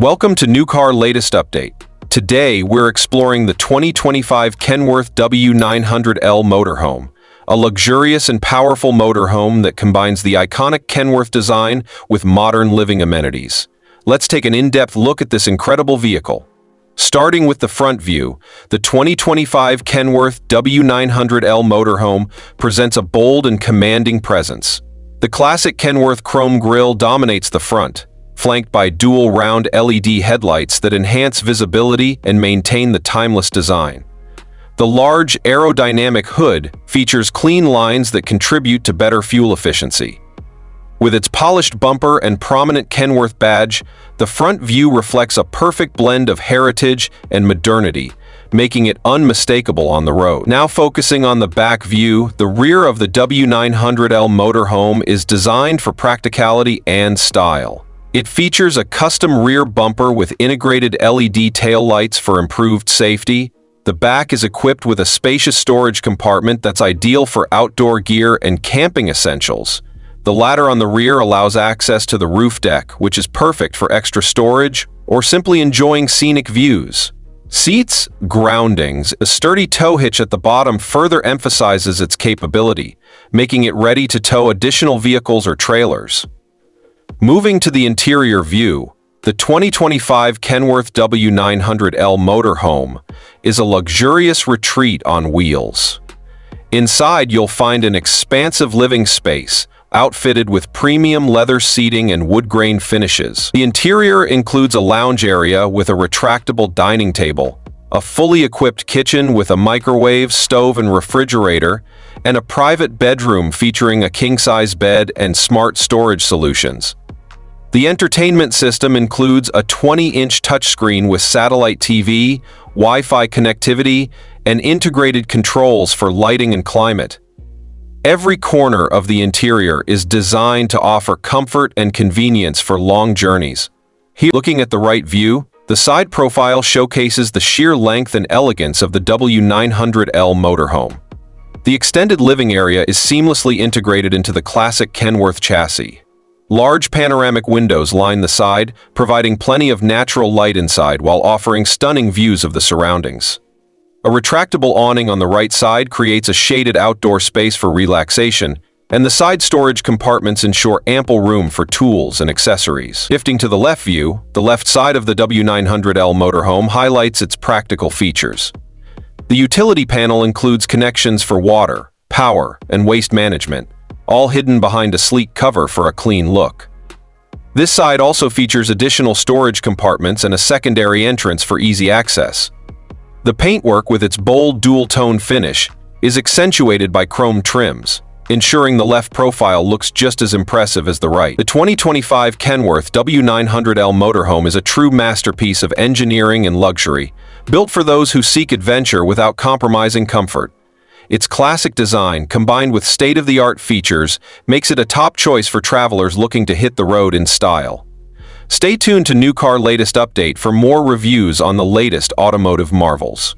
Welcome to New Car Latest Update. Today, we're exploring the 2025 Kenworth W900L Motorhome, a luxurious and powerful motorhome that combines the iconic Kenworth design with modern living amenities. Let's take an in-depth look at this incredible vehicle. Starting with the front view, the 2025 Kenworth W900L Motorhome presents a bold and commanding presence. The classic Kenworth chrome grille dominates the front, flanked by dual round LED headlights that enhance visibility and maintain the timeless design. The large aerodynamic hood features clean lines that contribute to better fuel efficiency. With its polished bumper and prominent Kenworth badge, the front view reflects a perfect blend of heritage and modernity, making it unmistakable on the road. Now focusing on the back view, the rear of the W900L Motorhome is designed for practicality and style. It features a custom rear bumper with integrated LED taillights for improved safety. The back is equipped with a spacious storage compartment that's ideal for outdoor gear and camping essentials. The ladder on the rear allows access to the roof deck, which is perfect for extra storage or simply enjoying scenic views. Seats, groundings, a sturdy tow hitch at the bottom further emphasizes its capability, making it ready to tow additional vehicles or trailers. Moving to the interior view, the 2025 Kenworth W900L Motorhome is a luxurious retreat on wheels. Inside, you'll find an expansive living space, outfitted with premium leather seating and wood-grain finishes. The interior includes a lounge area with a retractable dining table, a fully equipped kitchen with a microwave, stove and refrigerator, and a private bedroom featuring a king-size bed and smart storage solutions. The entertainment system includes a 20-inch touchscreen with satellite TV, Wi-Fi connectivity, and integrated controls for lighting and climate. Every corner of the interior is designed to offer comfort and convenience for long journeys. Here, looking at the right view, the side profile showcases the sheer length and elegance of the W900L Motorhome. The extended living area is seamlessly integrated into the classic Kenworth chassis. Large panoramic windows line the side, providing plenty of natural light inside while offering stunning views of the surroundings. A retractable awning on the right side creates a shaded outdoor space for relaxation, and the side storage compartments ensure ample room for tools and accessories. Shifting to the left view, the left side of the W900L Motorhome highlights its practical features. The utility panel includes connections for water, power, and waste management, all hidden behind a sleek cover for a clean look. This side also features additional storage compartments and a secondary entrance for easy access. The paintwork with its bold dual-tone finish is accentuated by chrome trims, ensuring the left profile looks just as impressive as the right. The 2025 Kenworth W900L Motorhome is a true masterpiece of engineering and luxury, built for those who seek adventure without compromising comfort. Its classic design, combined with state-of-the-art features, makes it a top choice for travelers looking to hit the road in style. Stay tuned to New Car Latest Update for more reviews on the latest automotive marvels.